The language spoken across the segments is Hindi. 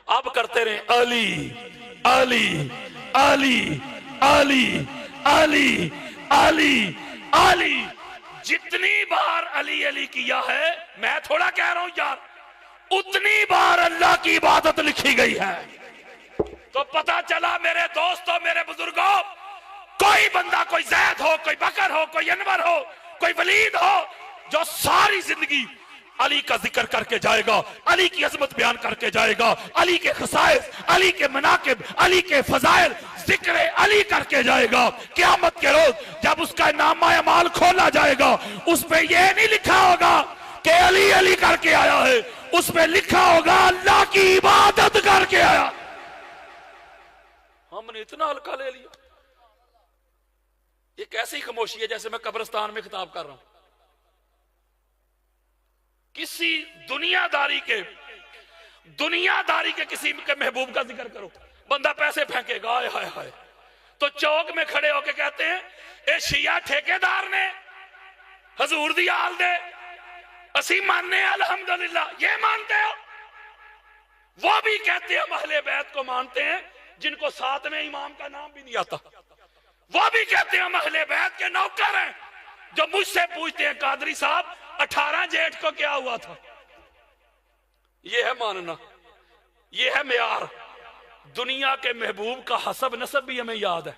अब करते रहे अली अली अली अली अली अली अली। जितनी बार अली अली किया है, मैं थोड़ा कह रहा हूं यार, उतनी बार अल्लाह की इबादत लिखी गई है। तो पता चला मेरे दोस्तों, मेरे बुजुर्गों, कोई बंदा, कोई जैद हो, कोई बकर हो, कोई अनवर हो, कोई वलीद हो, जो सारी जिंदगी अली का जिक्र करके जाएगा, अली की अजमत बयान करके जाएगा, अली के खसाइस, अली के मनाकिब, अली के फजाइल, जिक्र अली करके जाएगा, क़यामत के रोज जब उसका नामा अमाल खोला जाएगा, उस पे ये नहीं लिखा होगा कि अली अली करके आया है, उस पे लिखा होगा अल्लाह की इबादत करके आया। हमने इतना हल्का ले लिया। ये कैसी खामोशी है, जैसे मैं कब्रिस्तान में खिताब कर रहा हूं। किसी दुनियादारी के किसी के महबूब का जिक्र करो, बंदा पैसे फेंकेगा, हाय हाय हाय, तो चौक में खड़े होके कहते हैं ए शिया ठेकेदार ने हजूर दी आल दे, असी मानने अल्हम्दुलिल्लाह। ये मानते हो? वो भी कहते हैं अहले बैत को मानते हैं, जिनको साथ में इमाम का नाम भी नहीं आता। वो भी कहते हैं अहले बैत के नौकर हैं, जो मुझसे पूछते हैं कादरी साहब 18 जेठ को क्या हुआ था। यह है मानना, यह है मेयार। दुनिया के महबूब का हसब नसब भी हमें याद है,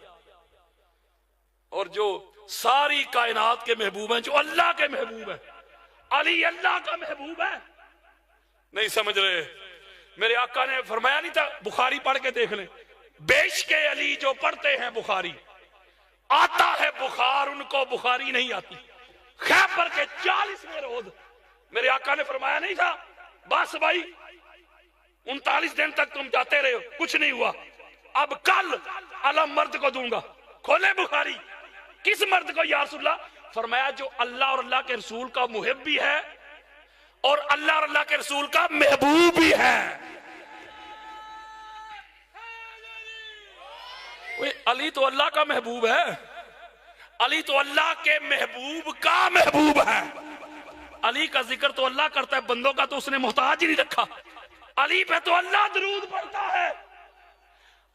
और जो सारी कायनात के महबूब हैं, जो अल्लाह के महबूब है, अली अल्लाह का महबूब है। नहीं समझ रहे? मेरे आका ने फरमाया नहीं था, बुखारी पढ़ के देख लें, बेश के अली जो पढ़ते हैं बुखारी, आता है बुखार उनको बुखारी नहीं आती। खैबर के 40वें रोज मेरे आका ने फरमाया नहीं था, बस भाई 39 दिन तक तुम जाते रहे हो, कुछ नहीं हुआ, अब कल अलम मर्द को दूंगा। खोले बुखारी, किस मर्द को या रसूलल्लाह? फरमाया जो अल्लाह और अल्लाह के रसूल का मुहिब भी है और अल्लाह और अल्लाह के रसूल का महबूब भी है। अली तो अल्लाह का महबूब है, अली तो अल्लाह के महबूब का महबूब है। अली का जिक्र तो अल्लाह करता है, बंदों का तो उसने मोहताज ही नहीं रखा। अली पे तो अल्लाह दरूद पढ़ता है,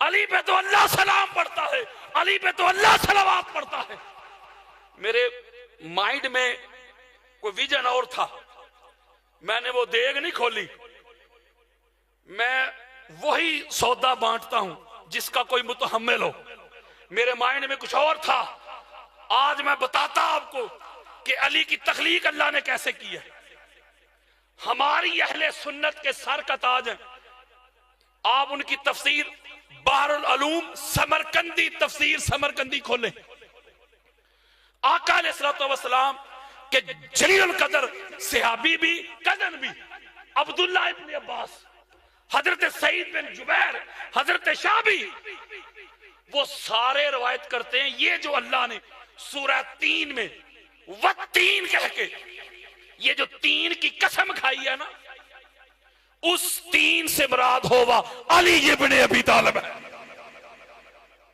अली पे तो अल्लाह सलाम पढ़ता है, अली पे तो अल्लाह सलावत पढ़ता है। मेरे माइंड में कोई विजन और था, मैंने वो देग नहीं खोली। मैं वही सौदा बांटता हूं जिसका कोई मुतहम्मिल हो। मेरे माइंड में कुछ और था। आज मैं बताता आपको कि अली की तख्लीक अल्लाह ने कैसे की है। हमारी अहले सुन्नत के सर का ताज है। आप उनकी तफसीर बहरुल उलूम समरकंदी, तफसीर समरकंदी खोलें। आका अलैहिस्सलातु वस्सलाम के जलील कदर सहाबी भी, कजन भी, अब्दुल्लाह इब्न अब्बास, हजरत सईद बिन जुबैर, हजरत शाबी, वो सारे रवायत करते हैं ये जो अल्लाह ने सूरह 3 में वत्तीन कह के ये जो 3 की कसम खाई है ना, उस 3 से मुराद होगा अली इब्न अबी तालिब है।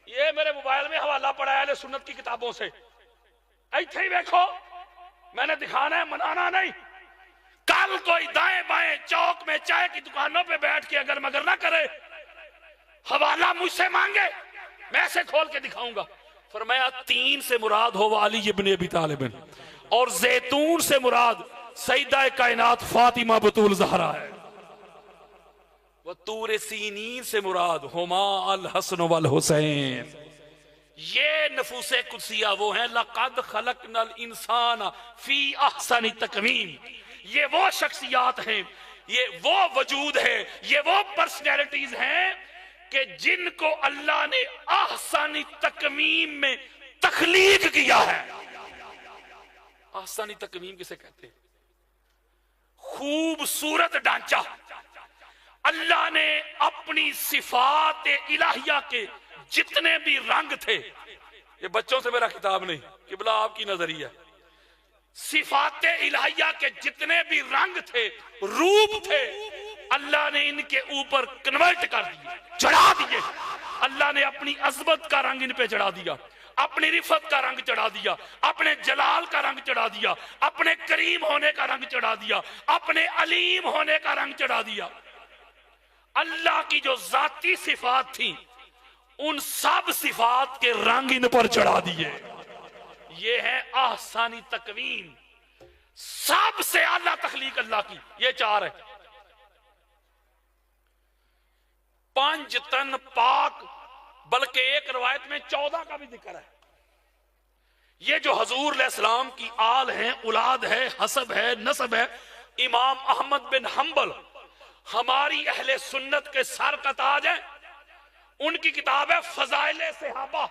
ये मेरे मोबाइल में हवाला पड़ा है सुन्नत की किताबों से, ऐसे ही देखो, मैंने दिखाना है, मनाना नहीं। कल कोई दाएं बाएं चौक में चाय की दुकानों पे बैठ के अगर मगर ना करे, हवाला मुझसे मांगे, मैं ऐसे खोल के दिखाऊंगा। फरमाया 3 से मुराद होगा अली इब्न अबी तालिब, और जैतून से मुराद सईदा कायनात फातिमा बतूल ज़हरा है। वह तूर सीनीन से मुराद हुमा अल हसन वल हुसैन। ये नफूसे कुदसिया वो हैं, लक़द खलक़नल इंसान फी अहसनि तक़वीम। ये वो शख्सियात हैं, ये वो वजूद है, ये वो पर्सनैलिटीज हैं कि जिनको अल्लाह ने अहसनी तकवीम में तख्लीक किया है। अहसनी तकवीम किसे कहते हैं? खूबसूरत ढांचा। अल्लाह ने अपनी सिफात इलाहिया के जितने भी रंग थे, ये बच्चों से मेरा खिताब नहीं, किबला आपकी नजरिया, सिफात इलाहिया के जितने भी रंग थे, रूप थे, अल्लाह ने इनके ऊपर कन्वर्ट कर दिए, चढ़ा दिए। अल्लाह ने अपनी अजमत का रंग इन पे चढ़ा दिया, अपनी रिफत का रंग चढ़ा दिया, अपने जलाल का रंग चढ़ा दिया, अपने करीम होने का रंग चढ़ा दिया, अपने अलीम होने का रंग चढ़ा दिया। अल्लाह की जो जाती सिफात थी उन सब सिफात के रंग इन पर चढ़ा दिए। ये है आहसानी तकवीन, सबसे आला तखलीक अल्लाह की। ये चार है। पंज तन पाक, बल्कि एक रवायत में 14 का भी जिक्र है। ये जो हजूर अलैहिस्सलाम की आल है, औलाद है, हसब है, नसब है। इमाम अहमद बिन हंबल हमारी अहले सुन्नत के सर का ताज है। उनकी किताब है फजाइले सहाबा,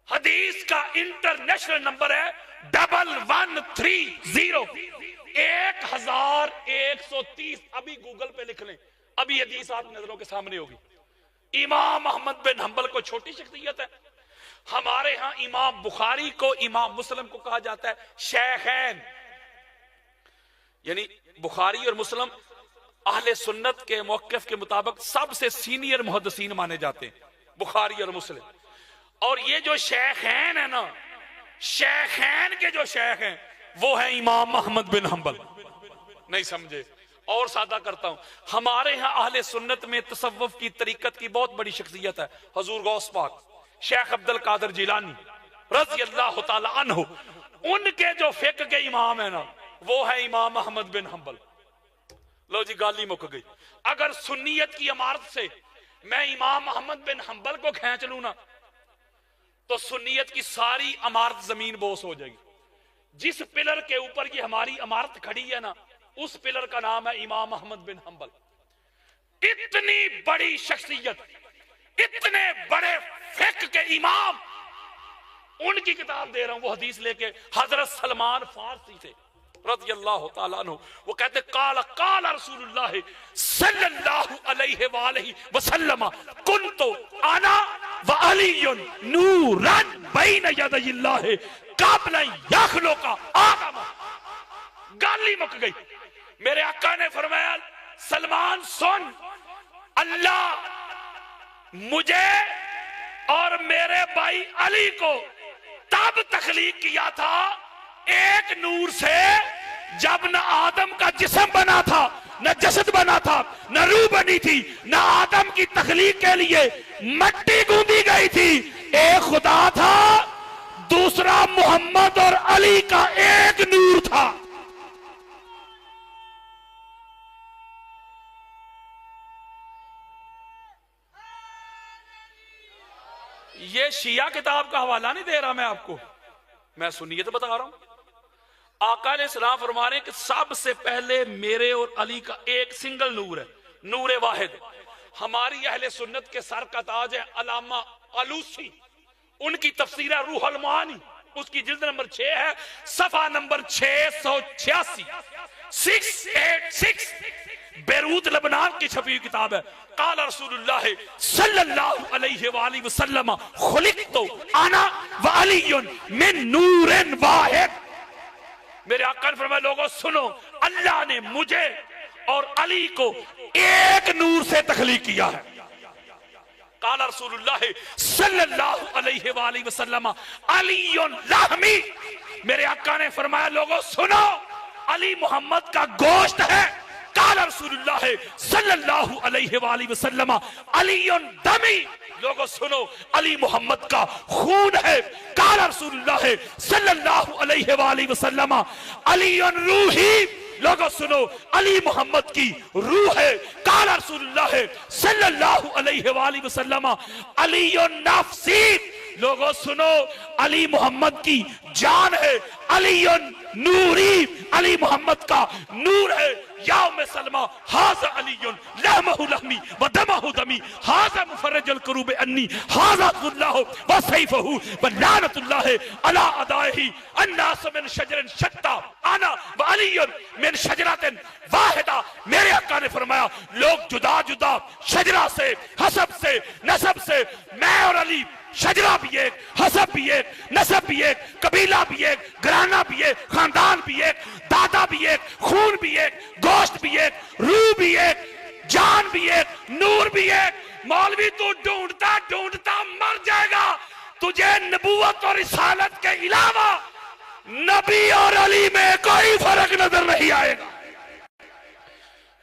हदीस का इंटरनेशनल नंबर है 1130, 1130। अभी गूगल पे लिख लें, अभी हदीस आपकी नजरों के सामने होगी। इमाम अहमद बिन हंबल को छोटी शख्सियत है। हमारे यहां इमाम बुखारी को, इमाम मुस्लिम को कहा जाता है शेखैन, यानी बुखारी और मुस्लिम अहले सुन्नत के मौक़िफ़ के मुताबिक सबसे सीनियर मुहद्दिसीन माने जाते हैं, बुखारी और मुस्लिम। और ये जो शेखैन है ना, शेखैन के जो शेख हैं वो है इमाम अहमद बिन हंबल। नहीं समझे? और सादा करता हूं, हमारे यहां अहले सुन्नत में तसव्वुफ की तरीकत की बहुत बड़ी शख्सियत है हजूर गौस पाक शेख अब्दुल कादिर जिलानी रज़ी अल्लाह तआला अन्हु। उनके जो फिक़्ह के इमाम है ना, वो है इमाम अहमद बिन हंबल। लो जी, गाली मुक गई। अगर सुन्नियत की इमारत से मैं इमाम अहमद बिन हंबल को खींच लूं ना, तो सुन्नियत की सारी इमारत जमीन बोस हो जाएगी। जिस पिलर के ऊपर ये हमारी इमारत खड़ी है ना, उस पिलर का नाम है इमाम अहमद बिन हंबल। इतनी बड़ी शख्सियत, इतने बड़े फिक़्ह के इमाम, उनकी किताब दे रहा हूं। वो हदीस लेके हजरत सलमान फारसी थे रज़ी अल्लाह तआला अन्हु। वो कहते काला काला रसूलुल्लाह सल्लल्लाहु अलैहि वसल्लम कुन्तु अना व अलीयुन नूरन बैन यदैल्लाह क़ब्ल यख़लुक़ आदम। गाली मुक गई। मेरे आका ने फरमाया, सलमान सुन, अल्लाह मुझे और मेरे भाई अली को तब तख्लीक किया था एक नूर से, जब न आदम का जिस्म बना था, न जसद बना था, न रूह बनी थी, न आदम की तख्लीक के लिए मट्टी गूंदी गई थी। एक खुदा था, दूसरा मोहम्मद और अली का एक नूर था। ये शिया किताब का हवाला नहीं दे रहा मैं आपको, मैं सुन्नियत बता रहा हूं। आका अलैहिस्सलाम फरमा रहे हैं कि सबसे पहले मेरे और अली का एक सिंगल नूर है, नूर वाहिद। हमारी अहले सुन्नत के सर का ताज है अल्लामा अलूसी। उनकी तफसीर है रूहुल मानी, उसकी जिल्द नंबर 6 है, सफा नंबर 686, 686। बेरूत लबनान की छपी हुई किताब है। काला रसूलुल्लाह सल्लल्लाहु अलैहि वसल्लम खुलिक़तु अना व अलीयुन मिन नूरिन वाहिद। मेरे आका ने फरमाया, लोगों सुनो, अल्लाह ने मुझे और अली को एक नूर से तख्लीक किया है। काला रसूलुल्लाह सल्लल्लाहु अलैहि वसल्लम अलीयुन lahmi। मेरे आका ने फरमाया, लोगों सुनो, अली मोहम्मद का गोश्त है। काला रसूलुल्लाह सल्लल्लाहु अलैहि वसल्लम अलीयुन दमी। लोगों सुनो, अली मोहम्मद का खून है। काला रसूलुल्लाह सल्लल्लाहु अलैहि वसल्लम अलीयुन रूही। लोगों सुनो, अली मोहम्मद की रूह है। काला रसूलुल्लाह सल्लल्लाहु अलैहि वसल्लम अलीयुन नफ्सी। लोगों सुनो, अली मोहम्मद की जान है। अलीयुन नूरी, अली मोहम्मद का नूर है। याउम सलमा हाज़ा अलीयुन लहमहु लहमी व दमहु दमी, हाज़ा मुफर्रजुल कुरूब अन्नी, हाज़ा खुल्लाहु व सैफहु व लानतुल्लाह अला अदाइही अन्नास मिन शजरिन शत्ता अना व अलीयुन मिन शजरतिन वाहिदा। मेरे आका ने फरमाया, लोग जुदा जुदा शजरा से, हसब से, नसब से, मैं और अली, शजरा भी एक, हसब भी एक, नसब भी एक, कबीला भी एक, घराना भी एक, खानदान भी एक, दादा भी एक, खून भी एक, गोश्त भी एक, रूह भी एक, जान भी एक, नूर भी एक। मौलवी तू ढूंढता ढूंढता मर जाएगा। तुझे नबूवत और रिसालत के अलावा नबी और अली में कोई फर्क नजर नहीं आएगा।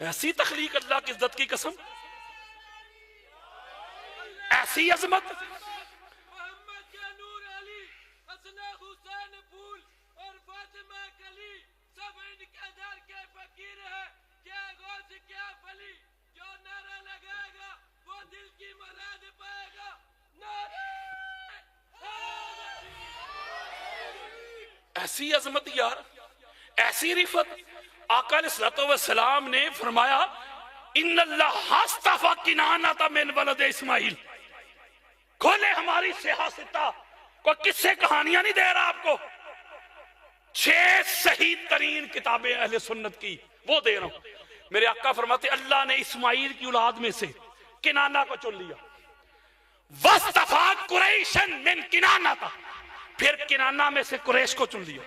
ऐसी तखलीक, अल्लाह की इज्जत की कसम, ऐसी अजमत। ऐसी अजमत यार, ऐसी रिफत। आका अलैहिस्सलाम ने फरमाया इन्नल्लाह हस्तफा किनाना मिन वलद इस्माइल। खोले हमारी सियासता, कोई किस्से कहानियां नहीं दे रहा आपको, 6 सही तरीन किताबें अहले सुन्नत की वो दे रहा हूं। मेरे आका फरमाते अल्लाह ने इस्माइल की औलाद में से किनाना को चुन लिया, वस्तफा कुरैशन मिन किनाना था, फिर किनाना में से कुरैश को चुन लिया।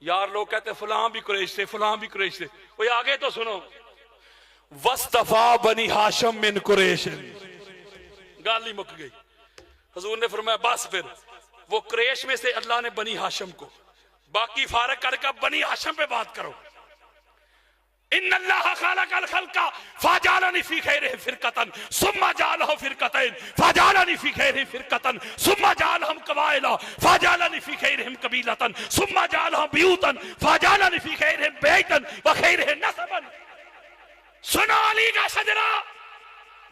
यार लोग कहते फलां भी कुरैश से, फलां भी कुरैश से, वो आगे तो सुनो, वस्तफा बनी हाशिम मिन कुरैश, गाल ही मुक गई। हुजूर ने फरमाया बस फिर वो कुरैश में से अल्लाह ने बनी हाशिम को, बाकी फारग करके बनी हाशिम पे बात करो। इन्नल्लाह खलकल खल्का फजालनी फी खैरिहि फिरकतन सुम्मा जालहु फिरकतैन फजालनी फी खैरिहि फिरकतन सुम्मा जालहम कबाइला फजालनी फी खैरिहिम कबीलतन सुम्मा जालहम बियूतन फजालनी फी खैरिहिम बैतन व खैरिहिम नसबन। सुनो अली का शजरा,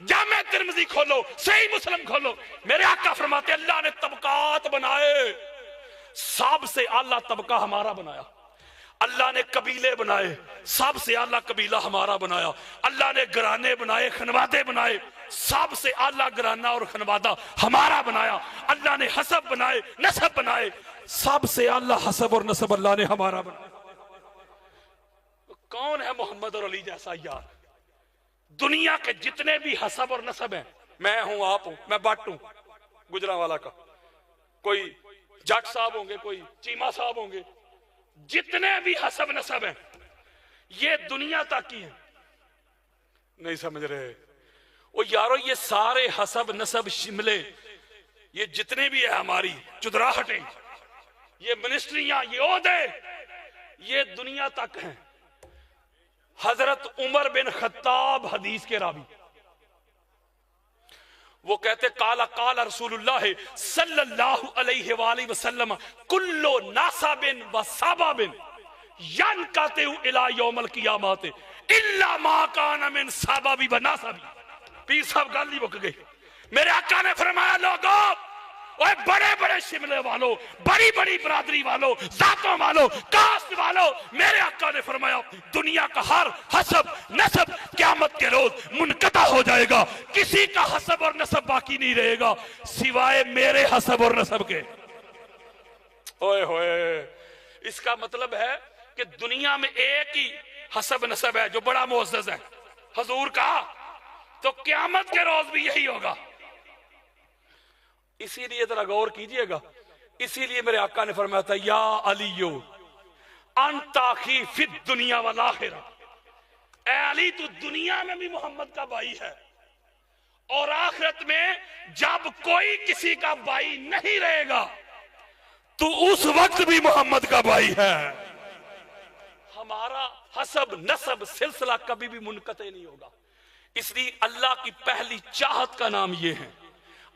जामे तिर्मिज़ी खोलो, सही मुस्लिम खोलो, मेरे आका फरमाते अल्लाह ने तबकात बनाए, सबसे आला तबका हमारा बनाया। अल्लाह ने कबीले बनाए, सबसे आला कबीला हमारा बनाया। अल्लाह ने घराने बनाए, खनवादे बनाए, सबसे आला घराना और खनवादा हमारा बनाया। अल्लाह ने हसब बनाए, नसब बनाए, सबसे आला हसब और नसब अल्लाह ने हमारा बनाया। कौन है मोहम्मद और अली जैसा यार? दुनिया के जितने भी हसब और नसब हैं, मैं हूं, आप हूं, मैं बट हूं गुजरांवाला का, कोई जट साहब होंगे, कोई चीमा साहब होंगे, जितने भी हसब नसब हैं ये दुनिया तक की हैं। नहीं समझ रहे वो यारो, ये सारे हसब नसब शिमले, ये जितने भी है हमारी चुदराहटें, ये मिनिस्ट्रियां, ये ओहदे, ये दुनिया तक हैं। हजरत उमर बिन खत्ताब हदीस के रावी, वो कहते काला काला रसूलुल्लाह सल्लल्लाहु अलैहि वसल्लम कुल्लो नासाबिन व साबाबिन यनकातु इला यौमल क़ियामत इल्ला मा कान मिन साबाबी व नासाबी। पीर साहब गाली बुक गई। मेरे आका ने फरमाया लोगों, ओए बड़े बड़े शिमले वालों, बड़ी बड़ी बरादरी वालों, जातों वालों, कास्ट वालों, मेरे आका ने फरमाया दुनिया का हर हसब नसब क़यामत के रोज मुनक़ता हो जाएगा, किसी का हसब और नसब बाकी नहीं रहेगा सिवाय मेरे हसब और नसब के। ओए होए, इसका मतलब है कि दुनिया में एक ही हसब नसब है जो बड़ा मुअज़्ज़ज़ है, हुजूर का, तो क़यामत के रोज भी यही होगा। इसीलिए जरा गौर कीजिएगा, इसीलिए मेरे आका ने फरमाया था या अलियो अंताखी फिद दुनिया वल आखिरा, ए अली तू दुनिया में भी मोहम्मद का भाई है और आखिरत में जब कोई किसी का भाई नहीं रहेगा तो उस वक्त भी मोहम्मद का भाई है। हमारा हसब नसब सिलसिला कभी भी मुनक़ते नहीं होगा। इसलिए अल्लाह की पहली चाहत का नाम ये है,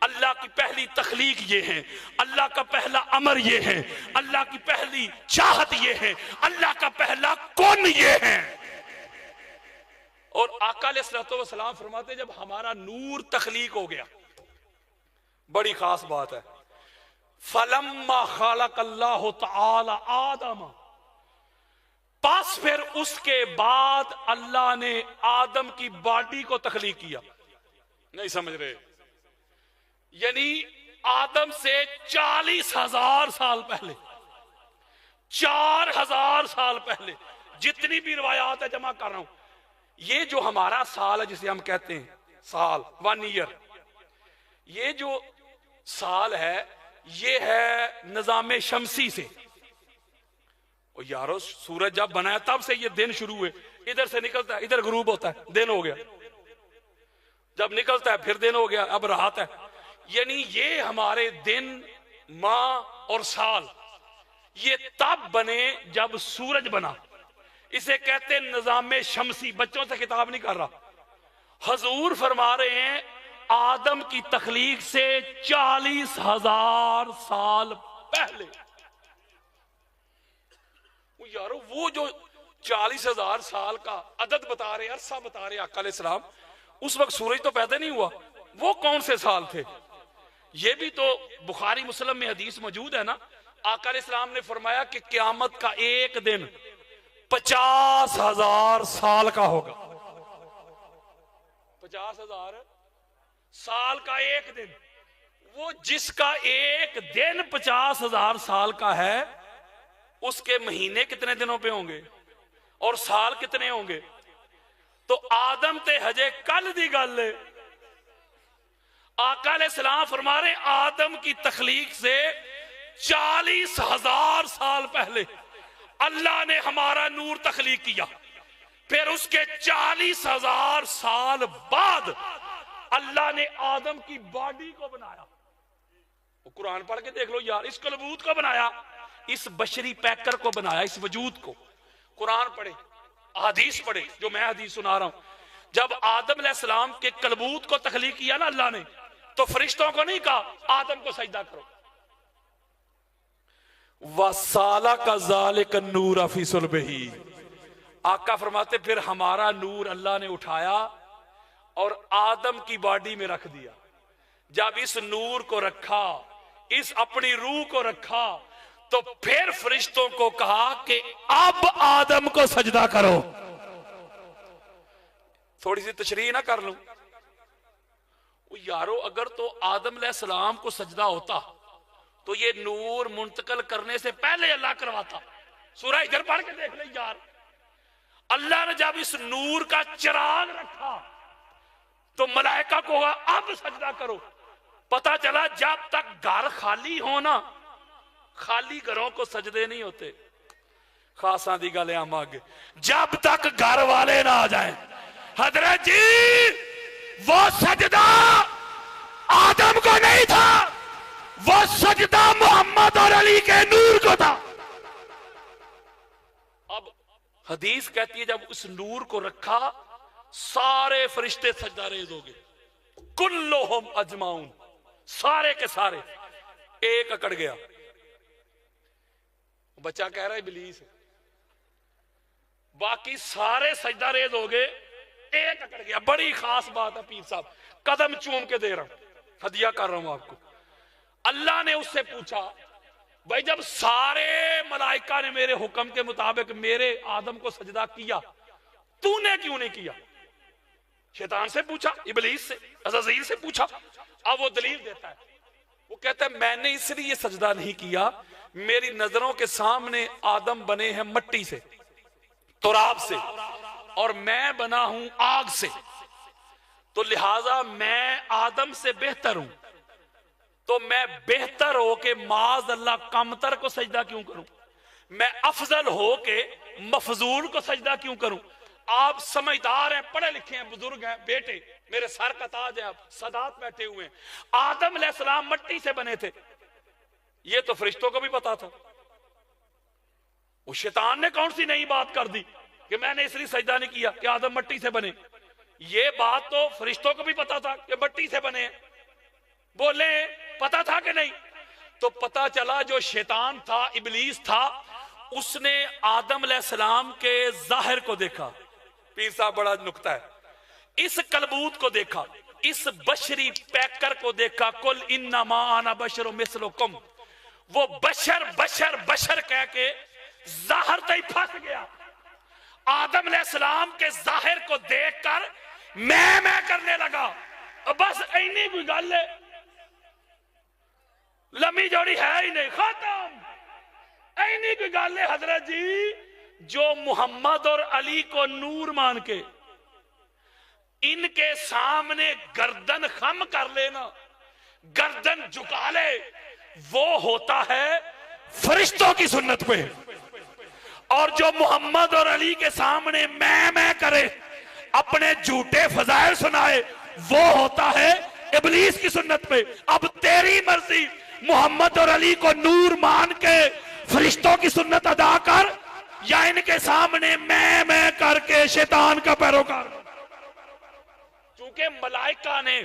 अल्लाह की पहली तख्लीक ये है, अल्लाह का पहला अमर ये है, अल्लाह की पहली चाहत ये है, अल्लाह का पहला कौन ये है। और आका अलैहिस्सलाम फरमाते जब हमारा नूर तख्लीक हो गया, बड़ी खास बात है, फलम्मा खलक़ल्लाहु तआला आदम, पास फिर उसके बाद अल्लाह ने आदम की बॉडी को तख्लीक किया। नहीं समझ रहे, यानी आदम से 40,000 साल पहले, 4,000 साल पहले, जितनी भी रिवायात है जमा कर रहा हूं, ये जो हमारा साल है जिसे हम कहते हैं साल, 1 ईयर, ये जो साल है ये है निजाम शमसी से। और यारो सूरज जब बनाया तब से ये दिन शुरू हुए, इधर से निकलता है इधर गुरूब होता है, दिन हो गया, जब निकलता है फिर दिन हो गया, अब रात है। यानी ये हमारे दिन, माह और साल ये तब बने जब सूरज बना। इसे कहते निजाम शमसी। बच्चों से किताब नहीं कर रहा। हजूर फरमा रहे हैं आदम की तखलीक से 40,000 साल पहले। यारो वो जो 40,000 साल का अदद बता रहे, अरसा बता रहे आका अलैहिस्सलाम, उस वक्त सूरज तो पैदा नहीं हुआ। वो कौन से साल थे? ये भी तो बुखारी मुस्लिम में हदीस मौजूद है ना। आका अलैहिस्सलाम ने फरमाया कि क़यामत का एक दिन 50,000 साल का होगा। 50,000 साल का एक दिन। वो जिसका एक दिन 50,000 साल का है, उसके महीने कितने दिनों पे होंगे और साल कितने होंगे? तो आदम ते हजे कल दी गल है। आका अलैहिस्सलाम फरमा रहे आदम की तखलीक से 40,000 साल पहले अल्लाह ने हमारा नूर तखलीक किया। फिर उसके 40,000 साल बाद अल्लाह ने आदम की बॉडी को बनाया। कुरान पढ़ के देख लो यार, इस कलबूत को बनाया, इस बशरी पैकर को बनाया, इस वजूद को। कुरान पढ़े, हदीस पढ़े, जो मैं हदीस सुना रहा हूं। जब आदम अलैहिस्सलाम के कलबूत को तखलीक किया ना अल्लाह ने, तो फरिश्तों को नहीं कहा आदम को सजदा करो। वसाला का ज़ालिक नूर फी सुलबिही। आका फरमाते फिर हमारा नूर अल्लाह ने उठाया और आदम की बॉडी में रख दिया। जब इस नूर को रखा, इस अपनी रूह को रखा, तो फिर फरिश्तों को कहा कि अब आदम को सजदा करो। थोड़ी सी तशरीह ना कर लूं यारो, अगर तो आदम अलैहिस्सलाम को सजदा होता तो ये नूर मुंतकल करने से पहले अल्लाह करवाता। सूरह इधर पढ़ के देख ले यार। अल्लाह ने जब इस नूर का चिराग रखा तो मलाइका को अब सजदा करो। पता चला जब तक घर खाली हो ना, खाली घरों को सजदे नहीं होते। खासा दी गल आगे, जब तक घर वाले ना आ जाए। हजरत जी वो सजदा आदम को नहीं था, वो सजदा मोहम्मद और अली के नूर को था। अब हदीस कहती है जब उस नूर को रखा, सारे फरिश्ते सजदा रेज़ हो गए। कुल्लुहुम अजमाउन, सारे के सारे। एक अकड़ गया। बच्चा कह रहा है इब्लीस, बाकी सारे सजदा रेज़ हो गए, एक अकड़ गया। बड़ी खास बात है पीर साहब, कदम चूम के दे रहा हूं, हदिया कर रहा हूं आपको। अल्लाह ने उससे पूछा भाई जब सारे मलाइका ने मेरे हुक्म के मुताबिक मेरे आदम को सजदा किया, तूने क्यों नहीं किया? शैतान से पूछा, इब्लीस से, अज़ाज़ील से पूछा। अब वो दलील देता है, वो कहता है मैंने इसलिए सजदा नहीं किया, मेरी नजरों के सामने आदम बने हैं मट्टी से, तुराब से, और मैं बना हूं आग से, तो लिहाजा मैं आदम से बेहतर हूं। तो मैं बेहतर हो के माज अल्लाह कमतर को सजदा क्यों करूं? मैं अफजल हो के मफजूल को सजदा क्यों करूं? आप समझदार हैं, पढ़े लिखे हैं, बुजुर्ग हैं, बेटे मेरे सर का ताज है, आप सदात बैठे हुए हैं। आदम अलैहिस्सलाम मट्टी से बने थे, ये तो फरिश्तों को भी पता था। उस शैतान ने कौन सी नई बात कर दी कि मैंने इसलिए सजदा नहीं किया कि आदम मट्टी से बने? ये बात तो फरिश्तों को भी पता था कि मट्टी से बने। बोले पता था कि नहीं? तो पता चला जो शैतान था, इब्लीस था, उसने आदम अलैहिस्सलाम के जाहिर को देखा। पीर साहब बड़ा नुक्ता है, इस कलबूत को देखा, इस बशरी पैकर को देखा। कुल इन्नमा आना बशर मिसलुकुम, वो बशर बशर बशर कह के जाहिर तक फंस गया। आदम अलैहिस्सलाम के जाहिर को देखकर मैं करने लगा। बस इतनी कोई गल है, लंबी जोड़ी है ही नहीं, खत्म। इतनी कोई गल है हजरत जी। जो मोहम्मद और अली को नूर मान के इनके सामने गर्दन खम कर लेना, गर्दन झुका ले, वो होता है फरिश्तों की सुन्नत पे। और जो मोहम्मद और अली के सामने मैं करे, अपने झूठे फजाइल सुनाए, वो होता है इब्लीस की सुन्नत पे। अब तेरी मर्जी, मोहम्मद और अली को नूर मान के फरिश्तों की सुन्नत अदा कर, या इनके सामने मैं करके शैतान का पैरोकार। चूंकि मलाइका ने